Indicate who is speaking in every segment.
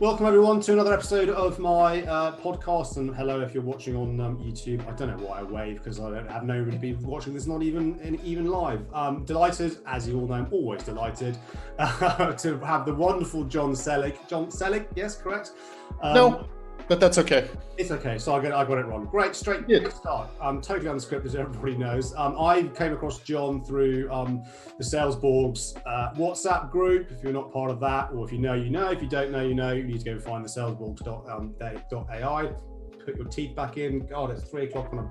Speaker 1: Welcome everyone to another episode of my podcast, and hello if you're watching on YouTube. I don't know why I wave because I don't have nobody people watching this, not even live. Delighted, as you all know, I'm always delighted to have the wonderful Jon Selig. Jon Selig, yes, correct?
Speaker 2: No, but that's okay.
Speaker 1: It's okay. So I got it wrong. Great, straight good start. Totally unscripted, as everybody knows. I came across Jon through the Salesborg's WhatsApp group. If you're not part of that, or if you know, you know. If you don't know, you know. You need to go and find the salesborgs.AI. Put your teeth back in. God, it's 3:00 on a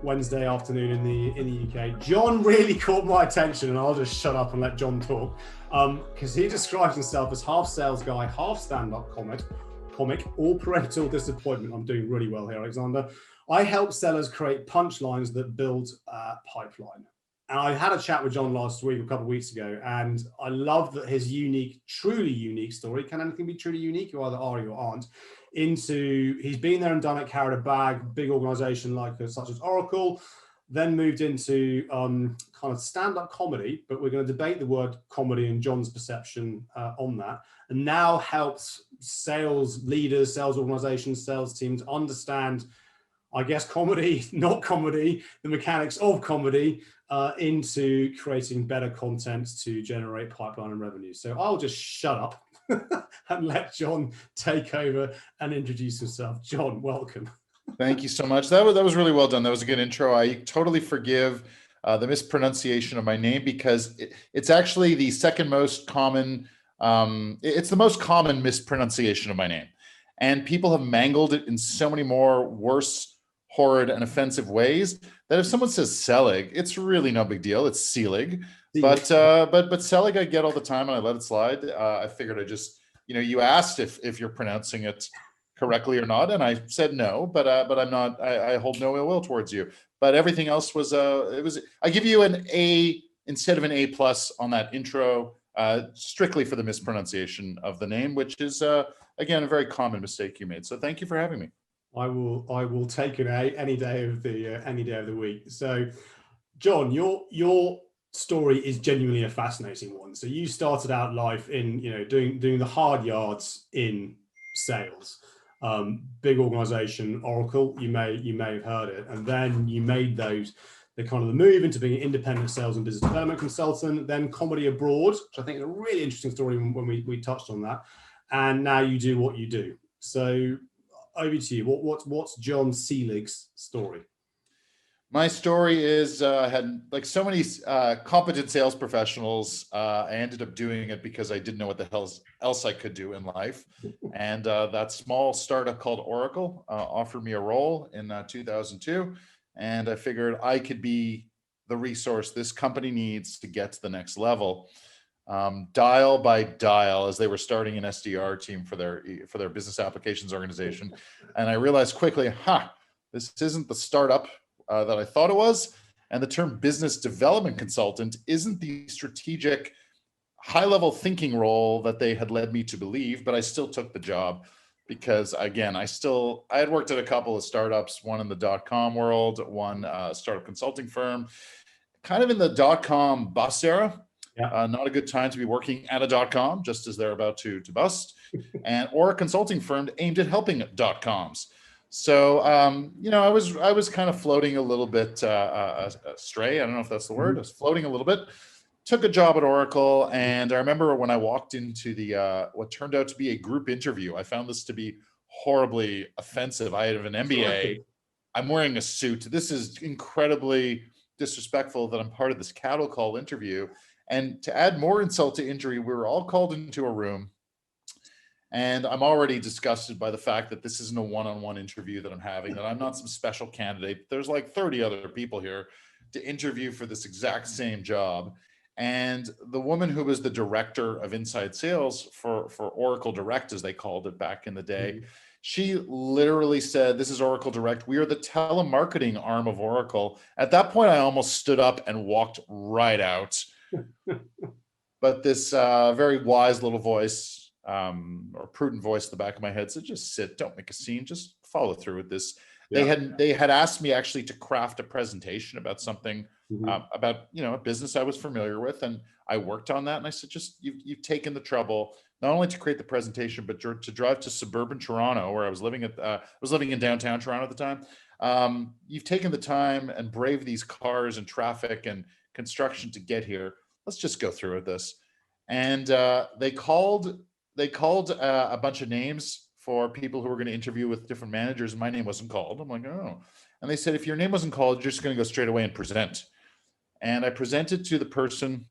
Speaker 1: Wednesday afternoon in the UK. Jon really caught my attention, and I'll just shut up and let Jon talk, because he describes himself as half sales guy, half stand-up comic, or parental disappointment. I'm doing really well here, Alexander. I help sellers create punchlines that build pipeline. And I had a chat with Jon last week, a couple of weeks ago, and I love that his unique, truly unique story. Can anything be truly unique? You either are or you aren't. He's been there and done it, carried a bag, big organization such as Oracle, then moved into kind of stand-up comedy, but we're going to debate the word comedy and Jon's perception on that, and now helps sales leaders, sales organizations, sales teams understand, I guess, comedy, not comedy, the mechanics of comedy, into creating better content to generate pipeline and revenue. So I'll just shut up and let Jon take over and introduce himself. Jon, welcome.
Speaker 2: Thank you so much. That was really well done. That was a good intro. I totally forgive the mispronunciation of my name, because it's actually the second most common. It's the most common mispronunciation of my name, and people have mangled it in so many more worse, horrid, and offensive ways that if someone says Selig, it's really no big deal. It's Selig, but Selig I get all the time, and I let it slide. I figured I just, you asked if you're pronouncing it correctly or not, and I said no, but I'm not. I hold no ill will towards you. But everything else was I give you an A instead of an A+ on that intro, strictly for the mispronunciation of the name, which is again a very common mistake you made. So thank you for having me.
Speaker 1: I will take an A any day of the week. So, Jon, your story is genuinely a fascinating one. So you started out life in doing the hard yards in sales. Big organization, Oracle, you may have heard it, and then you made the move into being an independent sales and business development consultant, then comedy abroad, which I think is a really interesting story when we touched on that, and now you do what you do. So over to you. What's Jon Selig's story?
Speaker 2: My story is I had, like so many competent sales professionals, I ended up doing it because I didn't know what the hell else I could do in life. And that small startup called Oracle offered me a role in 2002. And I figured I could be the resource this company needs to get to the next level. Dial by dial, as they were starting an SDR team for their business applications organization. And I realized quickly, this isn't the startup that I thought it was. And the term business development consultant isn't the strategic, high-level thinking role that they had led me to believe, but I still took the job because, again, I had worked at a couple of startups, one in the .com world, one startup consulting firm, kind of in the .com bust era. Yeah. Not a good time to be working at a .com, just as they're about to bust, or a consulting firm aimed at helping .coms. So, I was kind of floating a little bit astray. I don't know if that's the word. I was floating a little bit. Took a job at Oracle, and I remember when I walked into the what turned out to be a group interview. I found this to be horribly offensive. I have an MBA. I'm wearing a suit. This is incredibly disrespectful that I'm part of this cattle call interview. And to add more insult to injury, we were all called into a room. And I'm already disgusted by the fact that this isn't a one-on-one interview that I'm having, that I'm not some special candidate. There's like 30 other people here to interview for this exact same job. And the woman who was the director of inside sales for Oracle Direct, as they called it back in the day, she literally said, "This is Oracle Direct. We are the telemarketing arm of Oracle." At that point, I almost stood up and walked right out. But this very wise little voice, or prudent voice in the back of my head said, "Just sit, don't make a scene, just follow through with this." Yeah. They had asked me actually to craft a presentation about something, about a business I was familiar with, and I worked on that. And I said, "Just you've taken the trouble, not only to create the presentation, but to drive to suburban Toronto, where I was living in downtown Toronto at the time. You've taken the time and braved these cars and traffic and construction to get here. Let's just go through with this. And they called a bunch of names for people who were going to interview with different managers, and my name wasn't called. I'm like, oh. And they said, if your name wasn't called, you're just going to go straight away and present. And I presented to the person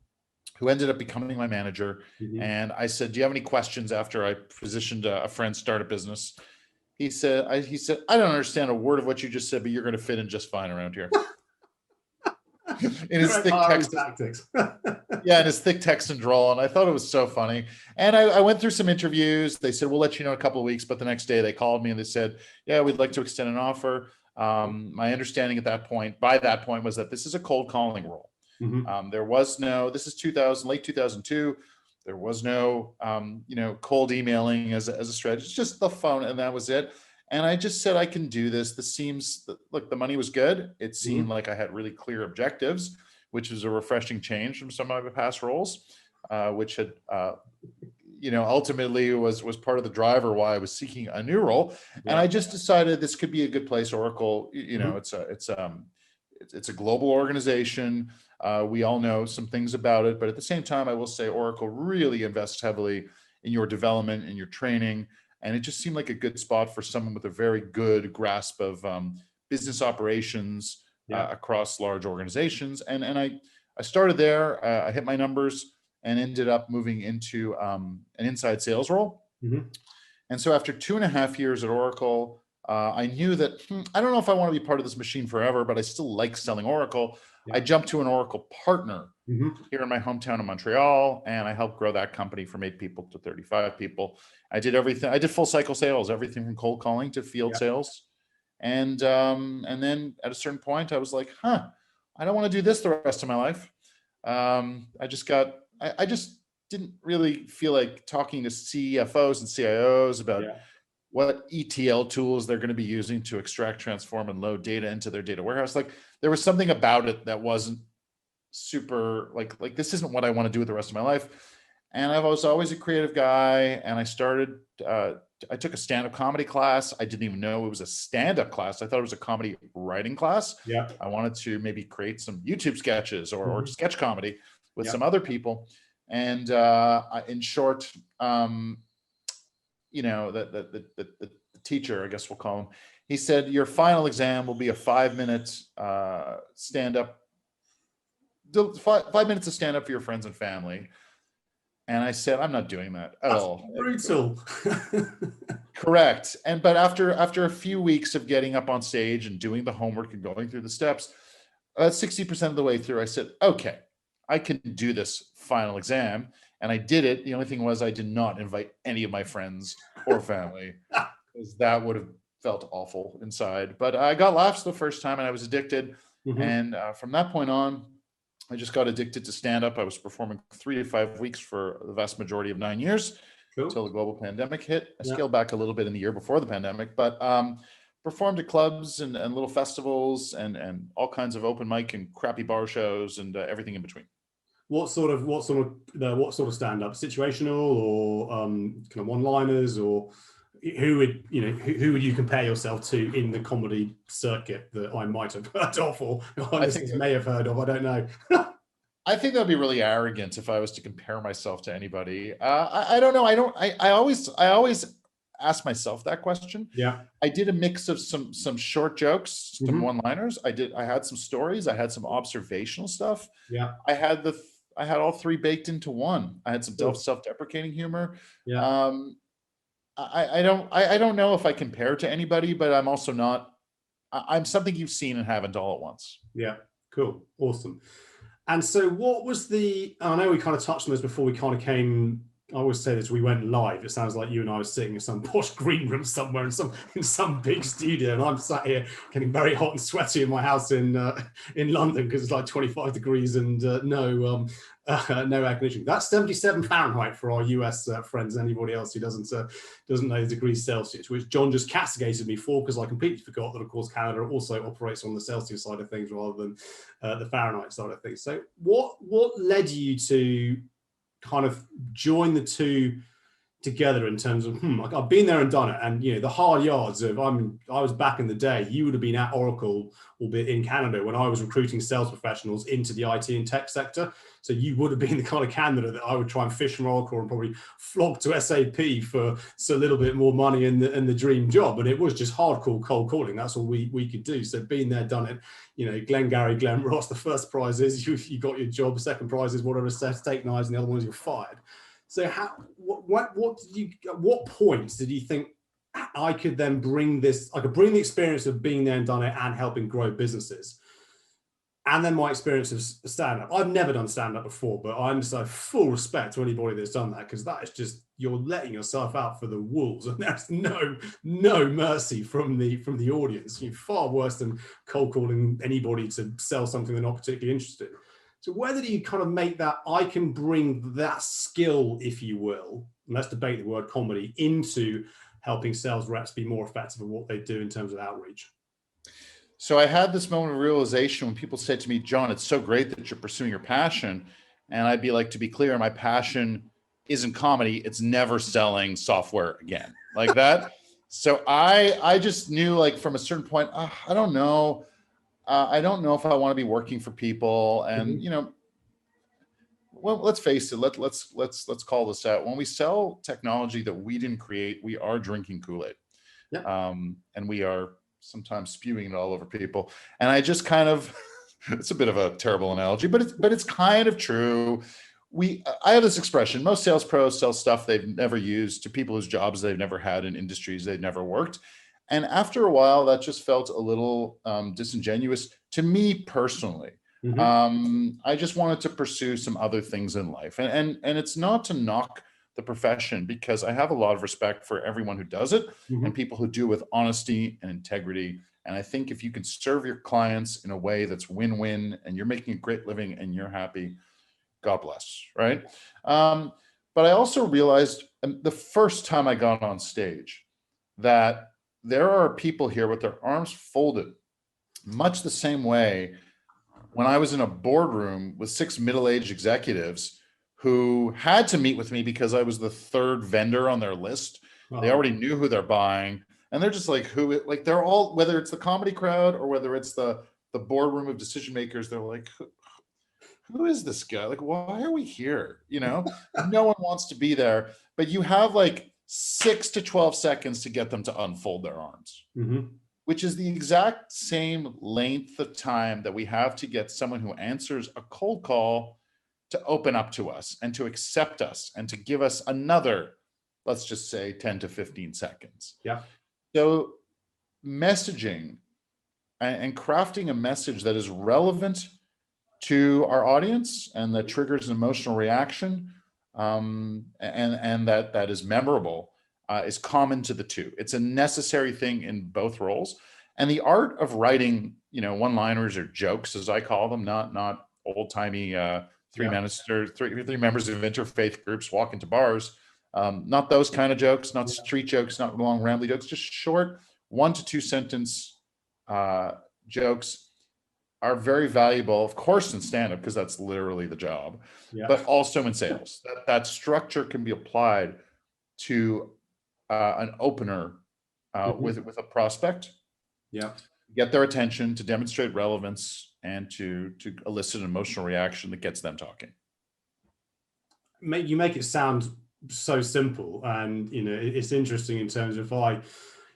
Speaker 2: who ended up becoming my manager.
Speaker 1: Mm-hmm.
Speaker 2: And I said, do you have any questions after I positioned a friend start a business? He said, I don't understand a word of what you just said, but you're going to fit in just fine around here. In his thick text, yeah, in his thick text and drawl, and I thought it was so funny. And I went through some interviews. They said, we'll let you know in a couple of weeks, but the next day they called me and they said, yeah, we'd like to extend an offer. My understanding by that point was that this is a cold calling role.
Speaker 1: Mm-hmm.
Speaker 2: There was no, this is late 2002. There was no, cold emailing as a strategy. It's just the phone, and that was it. And I just said, I can do this. Look, the money was good. It seemed like I had really clear objectives, which was a refreshing change from some of my past roles, which had, ultimately was part of the driver why I was seeking a new role. Yeah. And I just decided this could be a good place. Oracle, it's a global organization. We all know some things about it, but at the same time, I will say Oracle really invests heavily in your development and your training. And it just seemed like a good spot for someone with a very good grasp of business operations across large organizations. And I started there. I hit my numbers and ended up moving into an inside sales role. Mm-hmm. And so after 2.5 years at Oracle, I knew that I don't know if I want to be part of this machine forever, but I still like selling Oracle. Yeah. I jumped to an Oracle partner here in my hometown of Montreal, and I helped grow that company from 8 people to 35 people. I did everything. I did full cycle sales, everything from cold calling to field sales. And then at a certain point, I was like, I don't want to do this the rest of my life. I just didn't really feel like talking to CFOs and CIOs about what ETL tools they're going to be using to extract, transform, and load data into their data warehouse. Like there was something about it that wasn't super like this isn't what I want to do with the rest of my life. And I was always a creative guy, and I started, I took a stand-up comedy class. I didn't even know it was a stand-up class. I thought it was a comedy writing class. Yeah. I wanted to maybe create some YouTube sketches or sketch comedy with some other people. And in short, the teacher, I guess we'll call him, he said, your final exam will be a 5-minute stand-up, 5 minutes of stand-up for your friends and family. And I said, I'm not doing that at all.
Speaker 1: Brutal.
Speaker 2: Correct. But after a few weeks of getting up on stage and doing the homework and going through the steps, 60% of the way through, I said, okay, I can do this final exam. And I did it. The only thing was I did not invite any of my friends or family because that would have felt awful inside. But I got laughs the first time and I was addicted. Mm-hmm. And from that point on, I just got addicted to stand-up. I was performing 3 to 5 weeks for the vast majority of 9 years until the global pandemic hit. I scaled back a little bit in the year before the pandemic, but performed at clubs and little festivals and all kinds of open mic and crappy bar shows and everything in between.
Speaker 1: What sort of stand-up? Situational or kind of one-liners, or who would you compare yourself to in the comedy circuit that I might have heard of or may have heard of? I don't know.
Speaker 2: I think that'd be really arrogant if I was to compare myself to anybody. I don't know. I always ask myself that question. Yeah. I did a mix of some short jokes, some one-liners. I had some stories. I had some observational stuff. Yeah. I had all three baked into one. I had some self-deprecating humor. Yeah. I don't know if I compare to anybody, but I'm also not. I'm something you've seen and haven't all at once.
Speaker 1: Yeah, cool, awesome. And so, what was I know we kind of touched on this before we kind of came. I always say this: we went live. It sounds like you and I were sitting in some posh green room somewhere in some big studio, and I'm sat here getting very hot and sweaty in my house in London because it's like 25 degrees and no air conditioning. That's 77 Fahrenheit for our US friends. Anybody else who doesn't know the degrees Celsius, which John just castigated me for because I completely forgot that, of course, Canada also operates on the Celsius side of things rather than the Fahrenheit side of things. So what led you to kind of join the two together in terms of like I've been there and done it, and the hard yards of I was back in the day. You would have been at Oracle, albeit in Canada, when I was recruiting sales professionals into the IT and tech sector. So you would have been the kind of candidate that I would try and fish from Oracle and probably flog to SAP for a little bit more money in the dream job. And it was just hardcore cold calling. That's all we could do. So been there, done it. Glengarry, Glen Ross. The first prize is you got your job. The second prize is whatever steak knives, and the other one is you're fired. So what points did you think I could then bring this? I could bring the experience of being there and done it and helping grow businesses, and then my experience of stand-up. I've never done stand-up before, but I'm so full respect to anybody that's done that, because that is just, you're letting yourself out for the wolves, and there's no mercy from the audience. You're far worse than cold calling anybody to sell something they're not particularly interested in. So whether you kind of make that, I can bring that skill, if you will, and let's debate the word comedy, into helping sales reps be more effective at what they do in terms of outreach.
Speaker 2: So I had this moment of realization when people said to me, John, it's so great that you're pursuing your passion. And I'd be like, to be clear, my passion isn't comedy. It's never selling software again, like that. So I just knew, like, from a certain point, I don't know. I don't know if I want to be working for people. And, well, let's face it, let's call this out. When we sell technology that we didn't create, we are drinking Kool-Aid.
Speaker 1: Yep.
Speaker 2: And we are sometimes spewing it all over people. And I just kind of, it's a bit of a terrible analogy, but it's kind of true. I have this expression: most sales pros sell stuff they've never used to people whose jobs they've never had in industries they've never worked. And after a while, that just felt a little disingenuous to me personally. I just wanted to pursue some other things in life. And it's not to knock the profession, because I have a lot of respect for everyone who does it and people who do it with honesty and integrity. And I think if you can serve your clients in a way that's win-win, and you're making a great living and you're happy, God bless, right? But I also realized the first time I got on stage that there are people here with their arms folded, much the same way when I was in a boardroom with 6 middle-aged executives who had to meet with me because I was the third vendor on their list. They already knew who they're buying. And they're just like, they're all, whether it's the comedy crowd or whether it's the boardroom of decision makers, they're like, who is this guy? Like, why are we here? No one wants to be there, but you have like 6 to 12 seconds to get them to unfold their arms, which is the exact same length of time that we have to get someone who answers a cold call to open up to us and to accept us and to give us another, let's just say 10 to 15 seconds.
Speaker 1: Yeah.
Speaker 2: So messaging and crafting a message that is relevant to our audience and that triggers an emotional reaction, and that is memorable, is common to the two. It's a necessary thing in both roles. And the art of writing, one-liners or jokes, as I call them, not old-timey three members of interfaith groups walk into bars, not those kind of jokes, not street jokes, not long rambly jokes, just short 1 to 2 sentence jokes are very valuable, of course, in stand-up, because that's literally the job, but also in sales. That structure can be applied to an opener with a prospect. Get their attention, to demonstrate relevance, and to elicit an emotional reaction that gets them talking.
Speaker 1: You make it sound so simple, and it's interesting in terms of, if I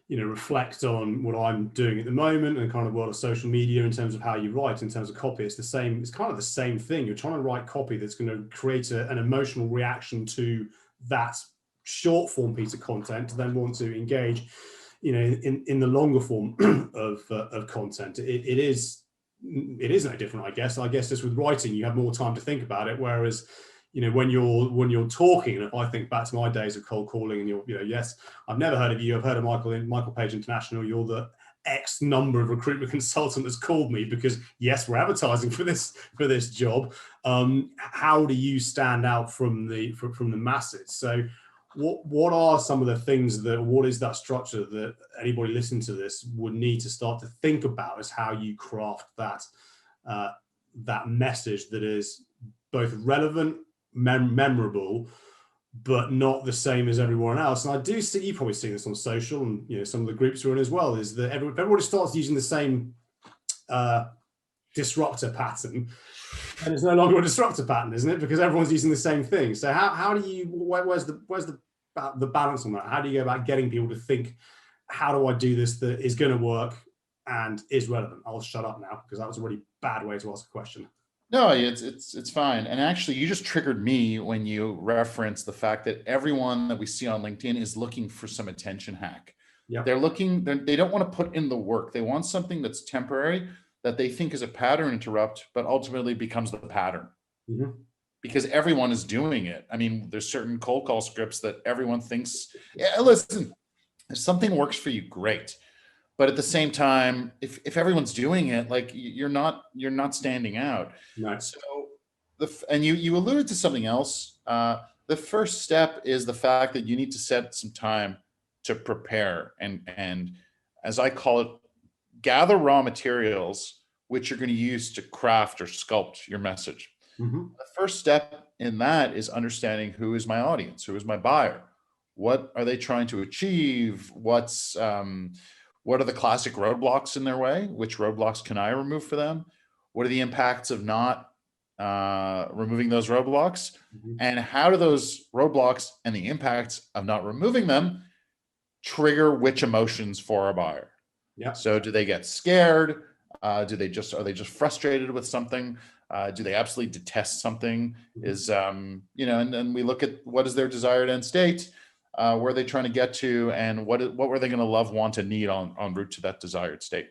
Speaker 1: reflect on what I'm doing at the moment and kind of world of social media in terms of how you write, in terms of copy, it's kind of the same thing. You're trying to write copy that's going to create an emotional reaction to that short form piece of content, to then want to engage in the longer form of content. It is no different, I guess. Just with writing, you have more time to think about it, whereas when you're talking, and if I think back to my days of cold calling, and yes, I've never heard of you, I've heard of Michael Page International, you're the X number of recruitment consultant that's called me because, yes, we're advertising for this job. How do you stand out from the masses? So what are some of the things what is that structure that anybody listening to this would need to start to think about, as how you craft that message that is both relevant, memorable, but not the same as everyone else. And I do see, you probably see this on social, and some of the groups we're in as well, is that everybody starts using the same disruptor pattern, and it's no longer a disruptor pattern, isn't it? Because everyone's using the same thing. So how do you, where's the balance on that? How do you go about getting people to think, how do I do this that is going to work and is relevant? I'll shut up now because that was a really bad way to ask a question.
Speaker 2: No, it's fine. And actually, you just triggered me when you referenced the fact that everyone that we see on LinkedIn is looking for some attention hack.
Speaker 1: Yeah.
Speaker 2: They don't want to put in the work. They want something that's temporary, that they think is a pattern interrupt, but ultimately becomes the pattern.
Speaker 1: Mm-hmm.
Speaker 2: Because everyone is doing it. I mean, there's certain cold call scripts that everyone thinks, yeah, listen, if something works for you, great. But at the same time, if everyone's doing it, like you're not standing out.
Speaker 1: Nice.
Speaker 2: So and you alluded to something else. The first step is the fact that you need to set some time to prepare and as I call it, gather raw materials which you're going to use to craft or sculpt your message.
Speaker 1: Mm-hmm.
Speaker 2: The first step in that is understanding who is my audience, who is my buyer, what are they trying to achieve, what are the classic roadblocks in their way, which roadblocks can I remove for them, what are the impacts of not removing those roadblocks,
Speaker 1: mm-hmm.
Speaker 2: and how do those roadblocks and the impacts of not removing them trigger which emotions for a buyer.
Speaker 1: Yeah.
Speaker 2: So do they get scared? Are they just frustrated with something? Do they absolutely detest something?
Speaker 1: Mm-hmm.
Speaker 2: Is and then we look at what is their desired end state, where are they trying to get to, and what were they going to love, want, and need on route to that desired state.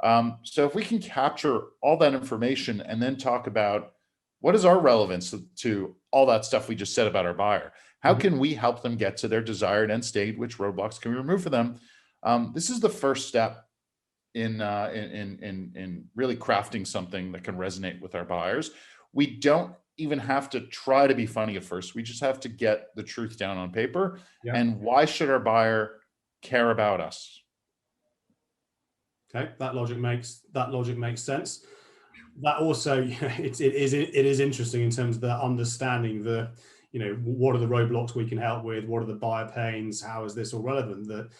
Speaker 2: So if we can capture all that information and then talk about what is our relevance to all that stuff we just said about our buyer, how
Speaker 1: mm-hmm.
Speaker 2: can we help them get to their desired end state? Which roadblocks can we remove for them? This is the first step in really crafting something that can resonate with our buyers. We don't even have to try to be funny at first. We just have to get the truth down on paper.
Speaker 1: Yeah.
Speaker 2: And why should our buyer care about us?
Speaker 1: Okay, that logic makes sense. That also, it is interesting in terms of that understanding the, what are the roadblocks we can help with, what are the buyer pains, how is this all relevant? That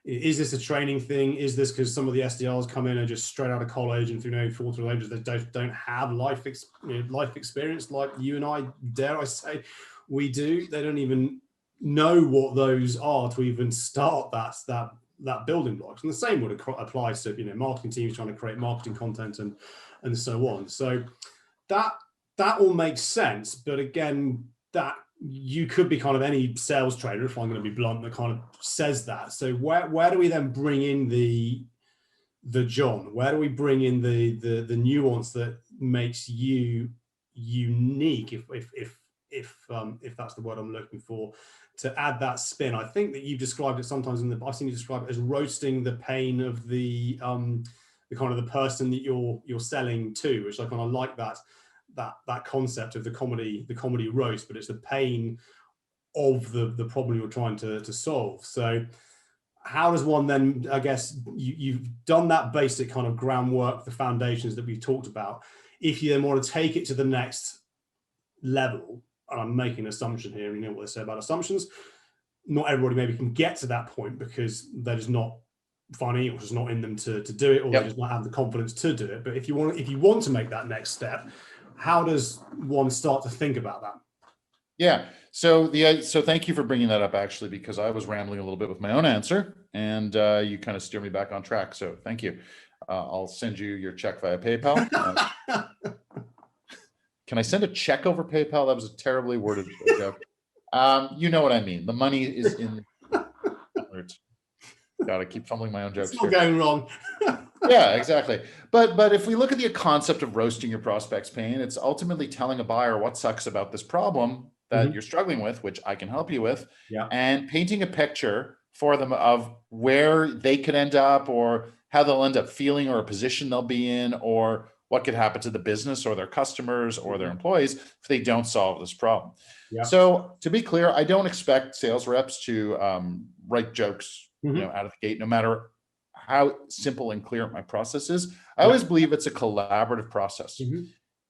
Speaker 1: is this a training thing? Is this because some of the SDRs come in and just straight out of college and through four ages they don't have life experience like you and I, dare I say, we do. They don't even know what those are to even start that building blocks. And the same would apply to marketing teams trying to create marketing content and so on. So that all makes sense. But again, that you could be kind of any sales trainer, if I'm going to be blunt, that kind of says that. So where do we then bring in the Jon? Where do we bring in the nuance that makes you unique, if that's the word I'm looking for, to add that spin? I think that you've described it sometimes I've seen you describe it as roasting the pain of the kind of the person that you're selling to, which I kind of like that concept of the comedy roast, but it's the pain of the problem you're trying to solve. So how does one then, I guess you've done that basic kind of groundwork, the foundations that we've talked about. If you then want to take it to the next level, and I'm making an assumption here, and you know what they say about assumptions, not everybody maybe can get to that point because they're just not funny or just not in them to do it, or
Speaker 2: Yep.
Speaker 1: They just not have the confidence to do it. But if you want to make that next step, how does one start to think about that?
Speaker 2: Yeah. So thank you for bringing that up, actually, because I was rambling a little bit with my own answer, and you kind of steer me back on track. So thank you. I'll send you your check via PayPal. Can I send a check over PayPal? That was a terribly worded joke. You know what I mean. The money is in. Got to keep fumbling my own jokes.
Speaker 1: It's not going wrong.
Speaker 2: Yeah, exactly. But if we look at the concept of roasting your prospect's pain, it's ultimately telling a buyer what sucks about this problem that you're struggling with, which I can help you with, and painting a picture for them of where they could end up, or how they'll end up feeling, or a position they'll be in, or what could happen to the business or their customers or their employees if they don't solve this problem. So to be clear, I don't expect sales reps to write jokes out of the gate, no matter how simple and clear my process is. I always believe it's a collaborative process.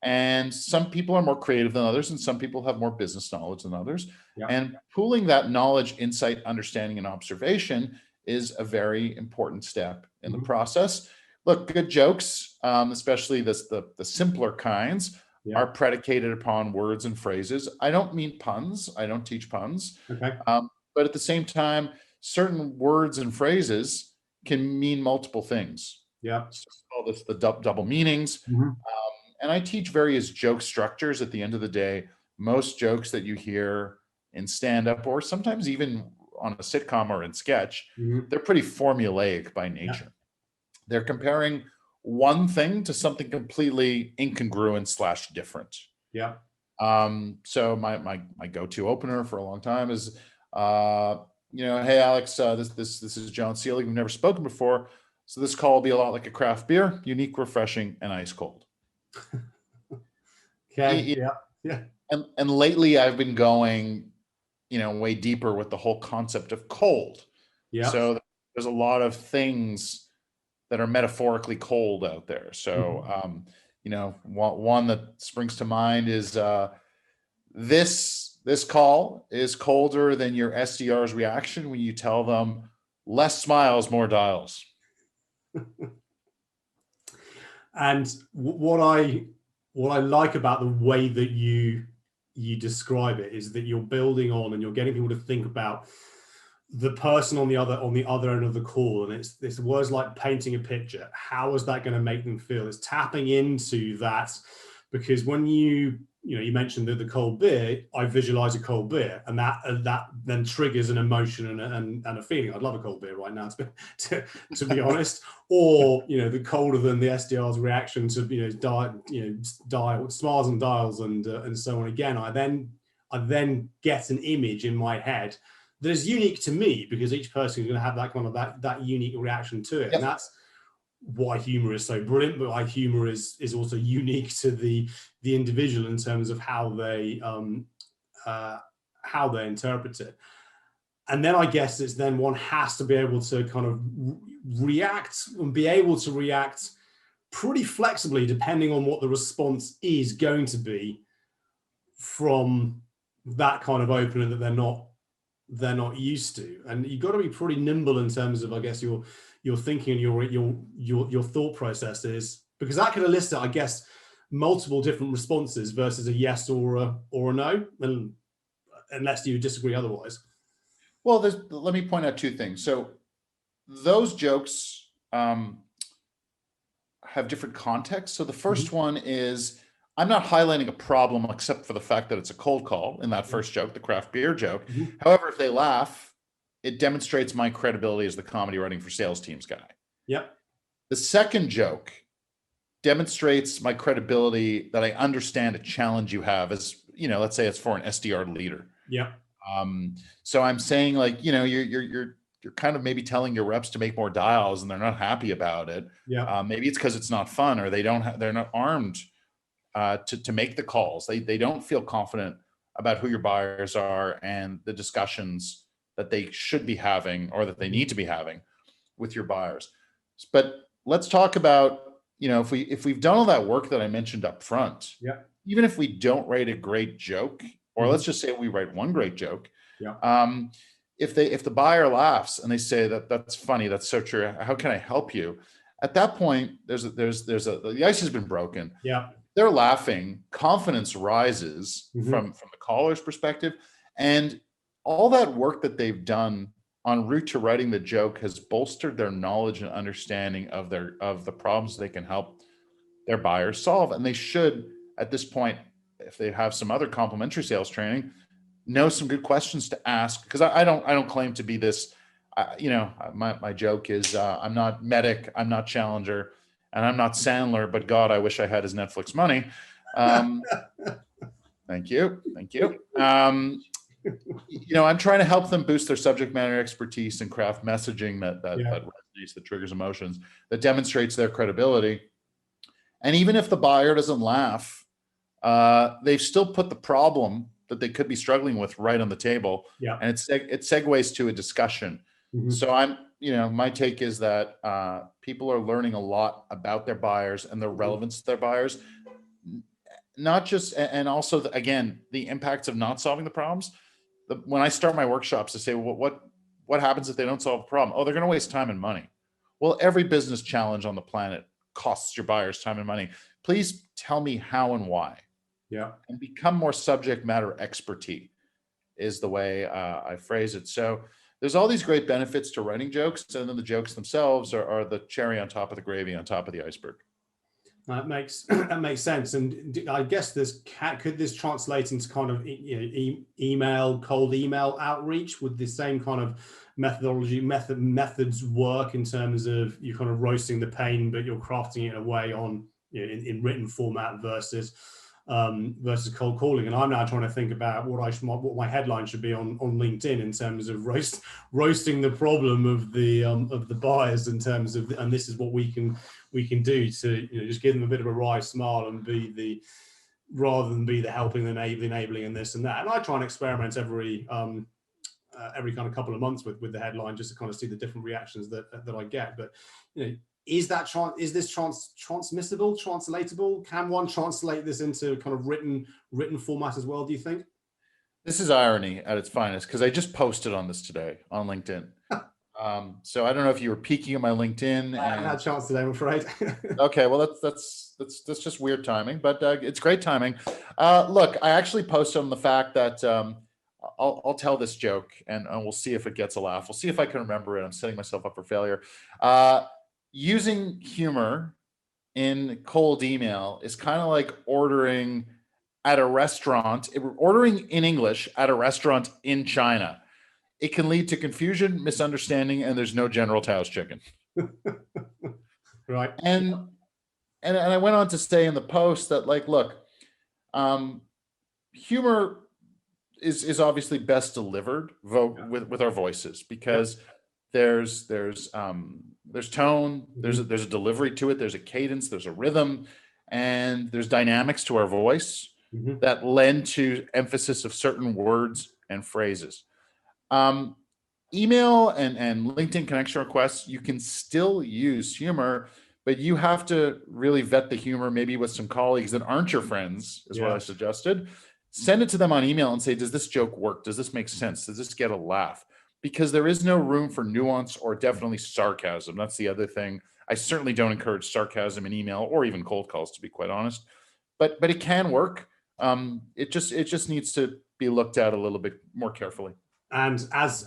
Speaker 2: And some people are more creative than others, and some people have more business knowledge than others.
Speaker 1: Yeah.
Speaker 2: And pooling that knowledge, insight, understanding, and observation is a very important step in the process. Look, good jokes, especially the simpler kinds, are predicated upon words and phrases. I don't mean puns. I don't teach puns.
Speaker 1: Okay.
Speaker 2: But at the same time, certain words and phrases can mean multiple things.
Speaker 1: Yeah.
Speaker 2: So I call this the double meanings. And I teach various joke structures. At the end of the day, most jokes that you hear in stand-up, or sometimes even on a sitcom or in sketch, they're pretty formulaic by nature. They're comparing one thing to something completely incongruent / different.
Speaker 1: Yeah.
Speaker 2: So my go-to opener for a long time is, hey Alex, this is Jon Selig. We've never spoken before, so this call will be a lot like a craft beer, unique, refreshing, and ice cold.
Speaker 1: Okay. Yeah.
Speaker 2: And lately I've been going, way deeper with the whole concept of cold.
Speaker 1: Yeah.
Speaker 2: So there's a lot of things that are metaphorically cold out there. So, one that springs to mind is this call is colder than your SDR's reaction when you tell them less smiles, more dials.
Speaker 1: And what I like about the way that you describe it is that you're building on and you're getting people to think about the person on the other end of the call, and it's words like painting a picture. How is that going to make them feel? It's tapping into that, because when you mentioned the cold beer, I visualize a cold beer, and that then triggers an emotion and a feeling. I'd love a cold beer right now, to be honest. Or the colder than the SDR's reaction to dial smiles and dials and so on. Again, I then get an image in my head that is unique to me, because each person is going to have that kind of that unique reaction to it. Yep. And that's why humor is so brilliant, but why humor is also unique to the individual in terms of how they interpret it. And then I guess it's then one has to be able to kind of react and be able to react pretty flexibly depending on what the response is going to be from that kind of opener that they're not used to. And you've got to be pretty nimble in terms of, I guess, your thinking and your thought processes, because that could elicit, I guess, multiple different responses versus a yes or a no, and unless you disagree otherwise.
Speaker 2: Well, let me point out two things. So those jokes have different contexts. So the first one is, I'm not highlighting a problem except for the fact that it's a cold call in that first joke, the craft beer joke. However, if they laugh, it demonstrates my credibility as the comedy writing for sales teams guy.
Speaker 1: Yep.
Speaker 2: The second joke demonstrates my credibility that I understand a challenge you have as, let's say it's for an SDR leader.
Speaker 1: Yeah.
Speaker 2: So I'm saying, like, you're kind of maybe telling your reps to make more dials and they're not happy about it.
Speaker 1: Yeah.
Speaker 2: Maybe it's because it's not fun, or they're not armed to make the calls. They don't feel confident about who your buyers are and the discussions that they should be having or that they need to be having with your buyers. But let's talk about, if we've done all that work that I mentioned up front, even if we don't write a great joke, or let's just say we write one great joke, if the buyer laughs and they say that's funny, that's so true, how can I help you? At that point, the ice has been broken.
Speaker 1: Yeah.
Speaker 2: They're laughing, confidence rises from the caller's perspective, and all that work that they've done en route to writing the joke has bolstered their knowledge and understanding of the problems they can help their buyers solve. And they should, at this point, if they have some other complementary sales training, know some good questions to ask. Because I don't claim to be this. My joke is, I'm not Medic, I'm not Challenger, and I'm not Sandler, but God, I wish I had his Netflix money. Thank you. I'm trying to help them boost their subject matter expertise and craft messaging that resonates, that triggers emotions, that demonstrates their credibility. And even if the buyer doesn't laugh, they've still put the problem that they could be struggling with right on the table.
Speaker 1: Yeah.
Speaker 2: And it segues to a discussion. So my take is that people are learning a lot about their buyers and the relevance to their buyers. not just, and also again, the impacts of not solving the problems. When I start my workshops, I say, well, what happens if they don't solve the problem? Oh, they're going to waste time and money. Well, every business challenge on the planet costs your buyers time and money. Please tell me how and why.
Speaker 1: Yeah.
Speaker 2: And become more subject matter expertise is the way I phrase it. So there's all these great benefits to writing jokes, and then the jokes themselves are the cherry on top of the gravy on top of the iceberg.
Speaker 1: That makes sense. And I guess could this translate into kind of cold email outreach? Would the same kind of methods work in terms of you kind of roasting the pain, but you're crafting it in a way on in written format versus cold calling? And I'm now trying to think about what my headline should be on LinkedIn in terms of roasting the problem of the buyers in terms of, and this is what we can do to just give them a bit of a wry smile and rather than be the helping, the enabling and this and that. And I try and experiment every kind of couple of months with the headline, just to kind of see the different reactions that I get. But is this transmissible, translatable? Can one translate this into kind of written format as well, do you think?
Speaker 2: This is irony at its finest, because I just posted on this today on LinkedIn. So I don't know if you were peeking at my LinkedIn.
Speaker 1: I haven't had a chance today, I'm afraid.
Speaker 2: Okay, well that's just weird timing, but it's great timing. Look, I actually posted on the fact that I'll tell this joke and we'll see if it gets a laugh. We'll see if I can remember it. I'm setting myself up for failure. Using humor in cold email is kind of like ordering at a restaurant, ordering in English at a restaurant in China. It can lead to confusion, misunderstanding, and there's no General Tao's chicken.
Speaker 1: Right.
Speaker 2: And I went on to say in the post that, like, look, humor is obviously best delivered with our voices, because there's tone, there's a delivery to it, there's a cadence, there's a rhythm, and there's dynamics to our voice that lend to emphasis of certain words and phrases. Email and LinkedIn connection requests, you can still use humor, but you have to really vet the humor, maybe with some colleagues that aren't your friends, is what I suggested. Send it to them on email and say, does this joke work? Does this make sense? Does this get a laugh? Because there is no room for nuance or definitely sarcasm. That's the other thing. I certainly don't encourage sarcasm in email or even cold calls, to be quite honest, but it can work. It just needs to be looked at a little bit more carefully.
Speaker 1: And as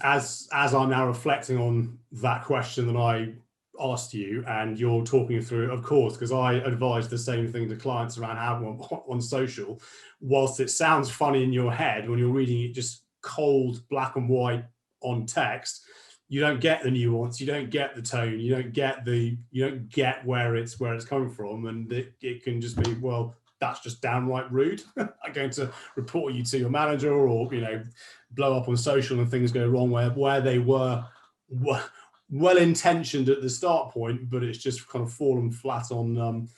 Speaker 1: I'm now reflecting on that question that I asked you, and you're talking through, of course, because I advise the same thing to clients around how on social, whilst it sounds funny in your head when you're reading it just cold, black and white on text, you don't get the nuance, you don't get the tone, you don't get where it's coming from, and it can just be, well, that's just downright rude. I'm going to report you to your manager, or blow up on social and things go wrong where they were well intentioned at the start point, but it's just kind of fallen flat on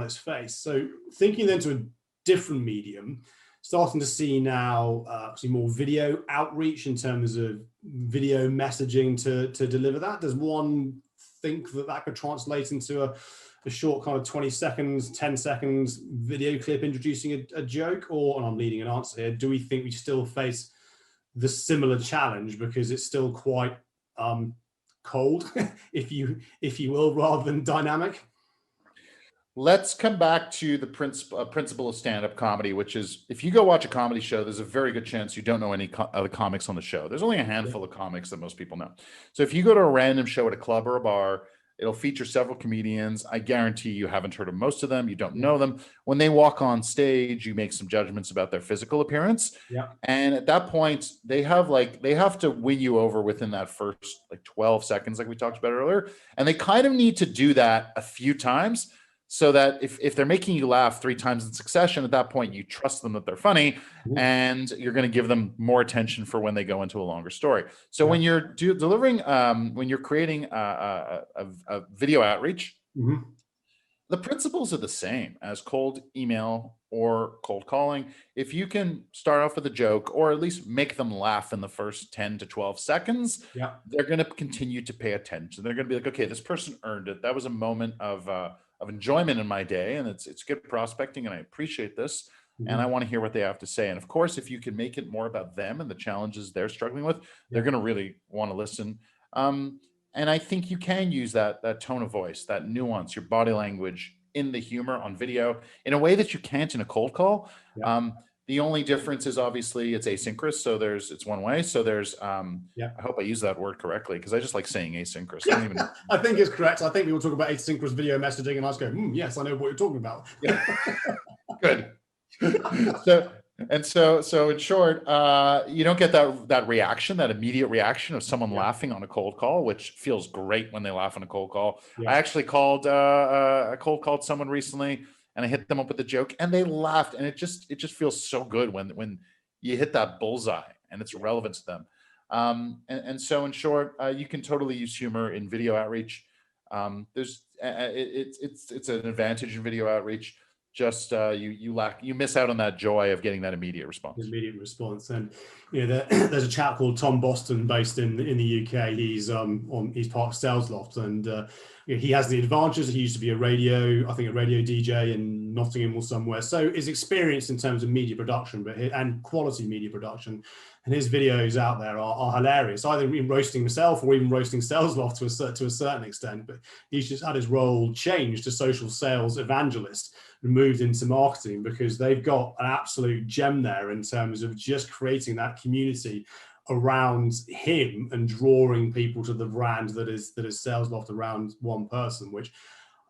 Speaker 1: its face. So thinking then to a different medium, starting to see now more video outreach in terms of video messaging to deliver that. Does one think that could translate into a short kind of 20 seconds, 10 seconds video clip introducing a joke? Or, and I'm leading an answer here, do we think we still face the similar challenge because it's still quite cold, if you will, rather than dynamic?
Speaker 2: Let's come back to the principle of stand-up comedy, which is, if you go watch a comedy show, there's a very good chance you don't know any other comics on the show. There's only a handful of comics that most people know. So if you go to a random show at a club or a bar, it'll feature several comedians. I guarantee you haven't heard of most of them. You don't know them. When they walk on stage, you make some judgments about their physical appearance.
Speaker 1: Yeah.
Speaker 2: And at that point, they have to win you over within that first 12 seconds, like we talked about earlier. And they kind of need to do that a few times, so that if they're making you laugh 3 times in succession, at that point, you trust them that they're funny, and you're going to give them more attention for when they go into a longer story. So when you're delivering, when you're creating a video outreach, the principles are the same as cold email or cold calling. If you can start off with a joke, or at least make them laugh in the first 10 to 12 seconds, they're going to continue to pay attention. They're going to be like, okay, this person earned it. That was a moment of enjoyment in my day, and it's good prospecting, and I appreciate this. And I want to hear what they have to say. And of course, if you can make it more about them and the challenges they're struggling with, they're going to really want to listen. And I think you can use that tone of voice, that nuance, your body language in the humor on video in a way that you can't in a cold call. The only difference is obviously it's asynchronous. So it's one way. So there's, I hope I use that word correctly, because I just like saying asynchronous. I don't even...
Speaker 1: I think it's correct. I think we will talk about asynchronous video messaging, and I was going, yes, I know what you're talking about.
Speaker 2: Good. So in short, you don't get that reaction, that immediate reaction of someone laughing on a cold call, which feels great when they laugh on a cold call. I actually I cold called someone recently, and I hit them up with a joke, and they laughed, and it just feels so good when you hit that bullseye and it's relevant to them. And so in short, you can totally use humor in video outreach. It's an advantage in video outreach. Just you miss out on that joy of getting that immediate response.
Speaker 1: And there's a chap called Tom Boston based in the UK. He's part of Sales Loft, and he has the advantages. He used to be a radio DJ in Nottingham or somewhere, so is experienced in terms of media production, and quality media production. And his videos out there are hilarious, either in roasting himself or even roasting Sales Loft to a certain extent. But he's just had his role changed to social sales evangelist and moved into marketing, because they've got an absolute gem there in terms of just creating that community around him and drawing people to the brand that is Sales Loft around one person, which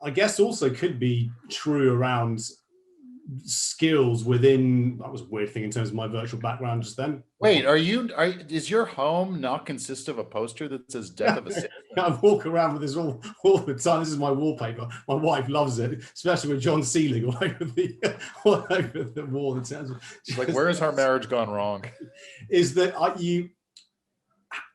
Speaker 1: I guess also could be true around skills within. That was a weird thing in terms of my virtual background just then.
Speaker 2: Wait, is your home not consist of a poster that says "Death of a Salesman"?
Speaker 1: I walk around with this all the time. This is my wallpaper. My wife loves it, especially with Jon Selig all over the wall. In terms of,
Speaker 2: she's like, where has our marriage gone wrong?
Speaker 1: Is that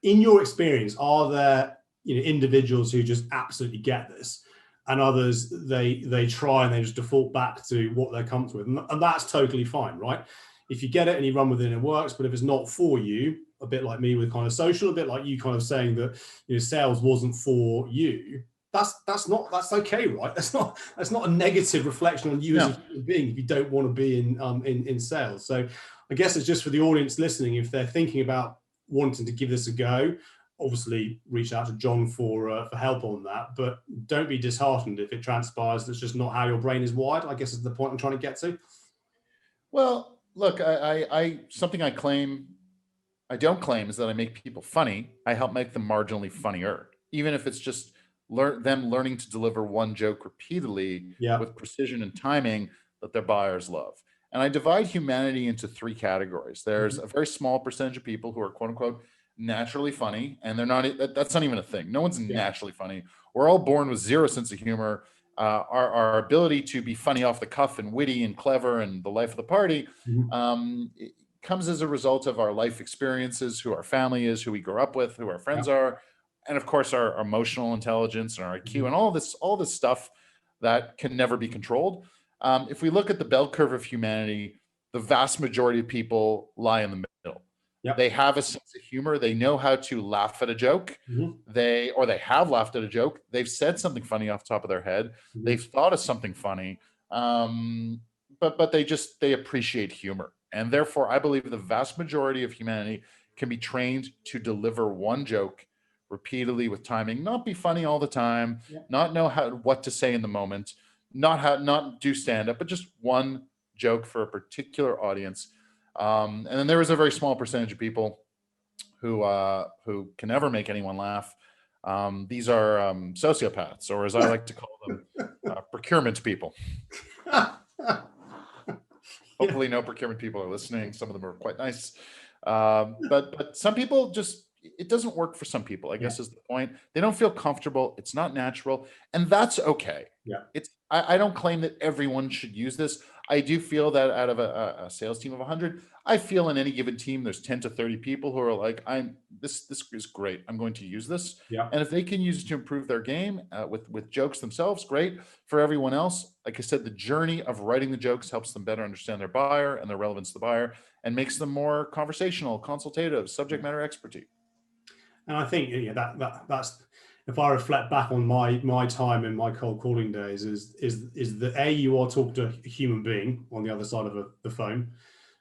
Speaker 1: in your experience, are there individuals who just absolutely get this, and others they try and they just default back to what they're comfortable with, and that's totally fine, right? If you get it and you run with it, it works. But if it's not for you, a bit like me with kind of social, a bit like you kind of saying that sales wasn't for you, that's okay, right? That's not a negative reflection on you as a human being if you don't want to be in sales. So I guess it's just for the audience listening, if they're thinking about wanting to give this a go, obviously reach out to Jon for help on that, but don't be disheartened if it transpires that's just not how your brain is wired, I guess is the point I'm trying to get to.
Speaker 2: Well, look, something I don't claim is that I make people funny. I help make them marginally funnier, even if it's just them learning to deliver one joke repeatedly with precision and timing that their buyers love. And I divide humanity into three categories. There's a very small percentage of people who are quote unquote naturally funny, and they're not. That's not even a thing. No one's naturally funny. We're all born with zero sense of humor. Our ability to be funny off the cuff and witty and clever and the life of the party it comes as a result of our life experiences, who our family is, who we grew up with, who our friends are, and of course our emotional intelligence and our IQ and all this stuff that can never be controlled. If we look at the bell curve of humanity, the vast majority of people lie in the middle. They have a sense of humor. They know how to laugh at a joke. They have laughed at a joke. They've said something funny off the top of their head. They've thought of something funny, but they appreciate humor. And therefore, I believe the vast majority of humanity can be trained to deliver one joke repeatedly with timing, not be funny all the time, not know what to say in the moment, not do stand-up, but just one joke for a particular audience. And then there is a very small percentage of people who can never make anyone laugh. These are sociopaths, or as I like to call them, procurement people. Hopefully no procurement people are listening. Some of them are quite nice. But some people it doesn't work for some people, I guess is the point. They don't feel comfortable. It's not natural. And that's okay. I don't claim that everyone should use this. I do feel that out of a sales team of 100, I feel in any given team, there's 10 to 30 people who are like, this is great. I'm going to use this. And if they can use it to improve their game with jokes themselves, great. For everyone else, like I said, the journey of writing the jokes helps them better understand their buyer and their relevance to the buyer, and makes them more conversational, consultative, subject matter expertise.
Speaker 1: And I think if I reflect back on my time in my cold calling days, is that A, you are talking to a human being on the other side of the phone,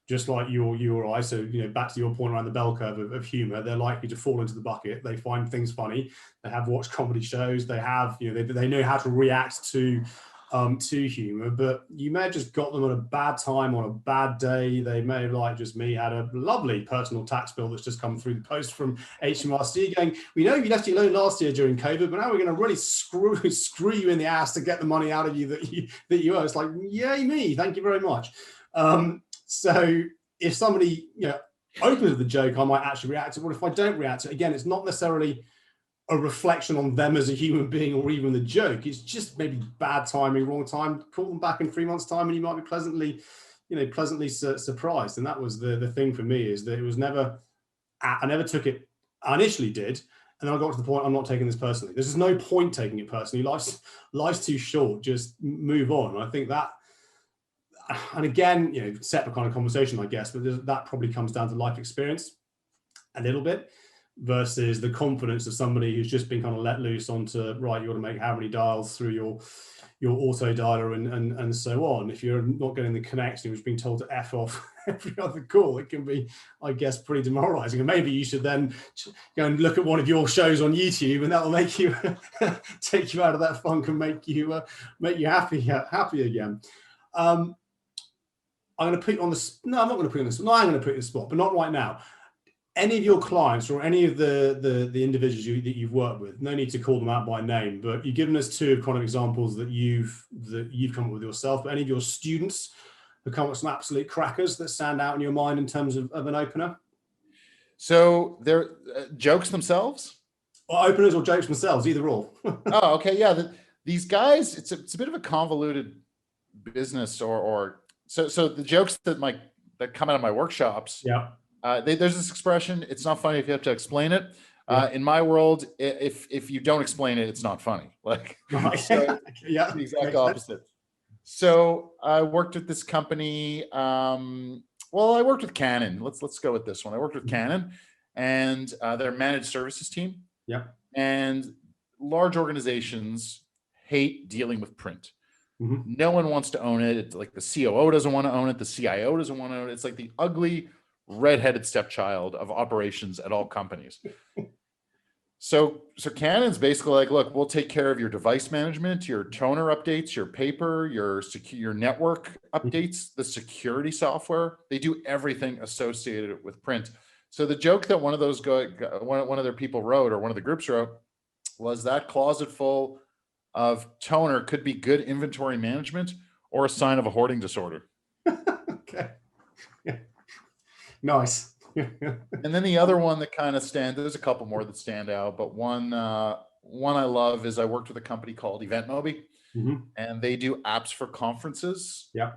Speaker 1: just like you or I. So, back to your point around the bell curve of humor, they're likely to fall into the bucket. They find things funny. They have watched comedy shows. They have, they know how to react to humor, but you may have just got them at a bad time on a bad day. They may have, like just me, had a lovely personal tax bill that's just come through the post from HMRC going, we know you left your loan last year during COVID, but now we're going to really screw you in the ass to get the money out of you that you owe. It's like, yay me, thank you very much. So if somebody opens the joke, I might actually react to it. But if I don't react to it, again, it's not necessarily a reflection on them as a human being or even the joke. It's just maybe bad timing, wrong time. Call them back in 3 months' time and you might be pleasantly surprised. And that was the thing for me, is that it was never, I never took it. I initially did. And then I got to the point, I'm not taking this personally. There's just no point taking it personally. Life's too short. Just move on. And I think that, and again, separate kind of conversation, I guess, but that probably comes down to life experience a little bit, versus the confidence of somebody who's just been kind of let loose onto, right, you got to make how many dials through your auto dialer and so on. If you're not getting the connection, you've been told to F off every other call, it can be, I guess, pretty demoralizing. And maybe you should then go and look at one of your shows on YouTube, and that will make you take you out of that funk and make you happy again. I'm going to put you on the, no, I'm not going to put you on the spot. No, I'm going to put you on the spot, but not right now. Any of your clients or any of the individuals that you've worked with, no need to call them out by name, but you've given us two kind of examples that you've come up with yourself, but any of your students who come up with some absolute crackers that stand out in your mind in terms of an opener?
Speaker 2: So they're jokes themselves?
Speaker 1: Or openers or jokes themselves, either or.
Speaker 2: Oh, okay. Yeah. These guys, it's a bit of a convoluted business so the jokes that come out of my workshops.
Speaker 1: Yeah.
Speaker 2: There's this expression, it's not funny if you have to explain it. In my world, if you don't explain it, it's not funny. So,
Speaker 1: yeah,
Speaker 2: the exact opposite. So I worked with this company. I worked with Canon. Let's go with this one. I worked with Canon and their managed services team.
Speaker 1: Yeah.
Speaker 2: And large organizations hate dealing with print.
Speaker 1: Mm-hmm.
Speaker 2: No one wants to own it. It's like the COO doesn't want to own it. The CIO doesn't want to own it. It's like the ugly redheaded stepchild of operations at all companies. So Canon's basically like, look, we'll take care of your device management, your toner updates, your paper, your network updates, the security software. They do everything associated with print. So the joke that one of their people wrote, or one of the groups wrote, was that closet full of toner could be good inventory management or a sign of a hoarding disorder.
Speaker 1: Okay. Yeah. Nice.
Speaker 2: And then the other one that kind of there's a couple more that stand out, but one I love is I worked with a company called EventMobi,
Speaker 1: mm-hmm.
Speaker 2: and they do apps for conferences.
Speaker 1: Yeah.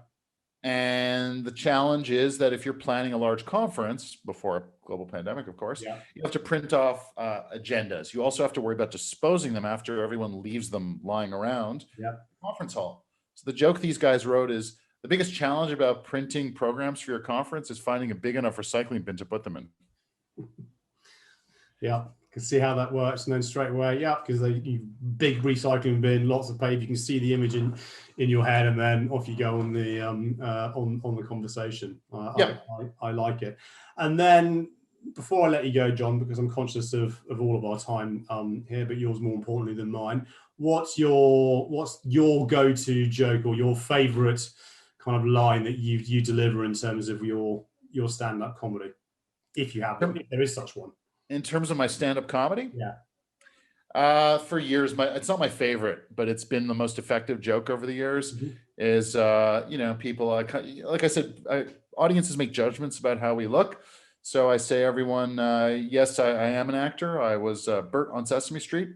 Speaker 2: And the challenge is that if you're planning a large conference before a global pandemic, of course,
Speaker 1: yeah.
Speaker 2: you have to print off agendas. You also have to worry about disposing them after everyone leaves them lying around
Speaker 1: the
Speaker 2: conference hall. So the joke these guys wrote is, the biggest challenge about printing programs for your conference is finding a big enough recycling bin to put them in.
Speaker 1: Yeah, can see how that works. And then straight away, because you big recycling bin, lots of paper, you can see the image in your head, and then off you go on the on the conversation. I like it. And then before I let you go, John, because I'm conscious of all of our time here, but yours more importantly than mine, what's your go-to joke or your favorite kind of line that you deliver in terms of your stand-up comedy, if you have one, if there is such one?
Speaker 2: In terms of my stand-up comedy?
Speaker 1: Yeah.
Speaker 2: For years, it's not my favorite, but it's been the most effective joke over the years.
Speaker 1: Mm-hmm.
Speaker 2: Is people, like I said, audiences make judgments about how we look. So I say, everyone, yes, I am an actor. I was Bert on Sesame Street.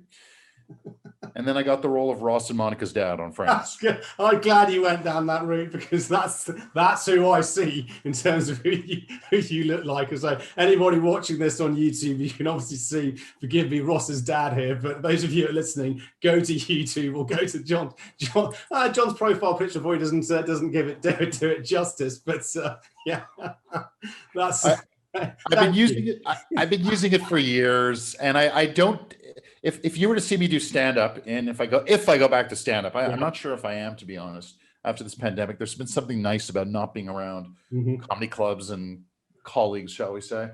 Speaker 2: And then I got the role of Ross and Monica's dad on Friends.
Speaker 1: That's good. I'm glad you went down that route, because that's who I see in terms of who you look like. So anybody watching this on YouTube, you can obviously see, forgive me, Ross's dad here, but those of you who are listening, go to YouTube or go to John's profile picture for you doesn't give it justice, but yeah, that's.
Speaker 2: I've been using it for years, and I don't. if you were to see me do stand-up, and if I go back to stand-up, I'm
Speaker 1: Yeah.
Speaker 2: not sure if I am, to be honest. After this pandemic, there's been something nice about not being around comedy clubs and colleagues, shall we say.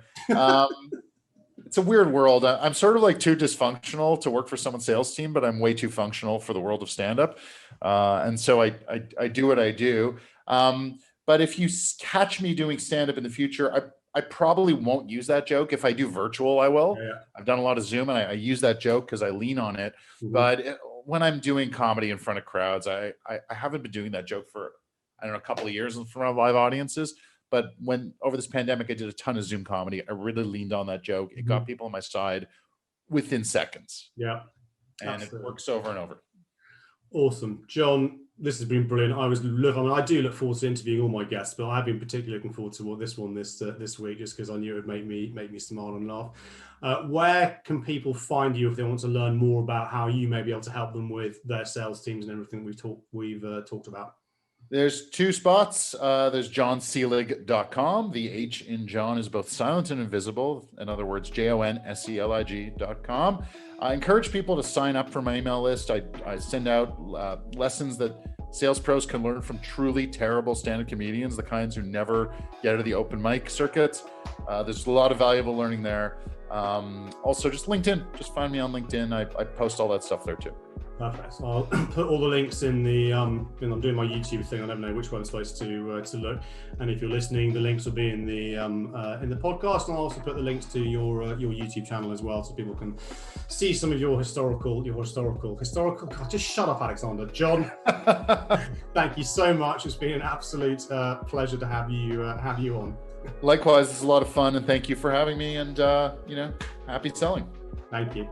Speaker 2: It's a weird world. I'm sort of like too dysfunctional to work for someone's sales team, but I'm way too functional for the world of stand-up. And so I do what I do. But if you catch me doing stand-up in the future, I probably won't use that joke. If I do virtual, I will. Yeah. I've done a lot of Zoom, and I use that joke because I lean on it. But when I'm doing comedy in front of crowds, I haven't been doing that joke for, I don't know, a couple of years in front of live audiences. But when over this pandemic, I did a ton of Zoom comedy. I really leaned on that joke. It got people on my side within seconds.
Speaker 1: Yeah.
Speaker 2: And absolutely. It works over and over.
Speaker 1: Awesome. Jon, this has been brilliant. I do look forward to interviewing all my guests, but I've been particularly looking forward to this week, just because I knew it would make me smile and laugh. Where can people find you if they want to learn more about how you may be able to help them with their sales teams and everything we've talked about?
Speaker 2: There's two spots. There's jonselig.com. The H in Jon is both silent and invisible. In other words, jonselig.com. I encourage people to sign up for my email list. I send out lessons that sales pros can learn from truly terrible stand-up comedians, the kinds who never get out of the open mic circuit. There's a lot of valuable learning there. Also, just LinkedIn. Just find me on LinkedIn. I post all that stuff there too.
Speaker 1: Perfect. So I'll put all the links in the. I'm doing my YouTube thing. I never know which way I'm supposed to look. And if you're listening, the links will be in the podcast. And I'll also put the links to your YouTube channel as well, so people can see some of your historical. God, just shut up, Alexander. Jon, thank you so much. It's been an absolute pleasure to have you on.
Speaker 2: Likewise, it's a lot of fun, and thank you for having me. And happy selling.
Speaker 1: Thank you.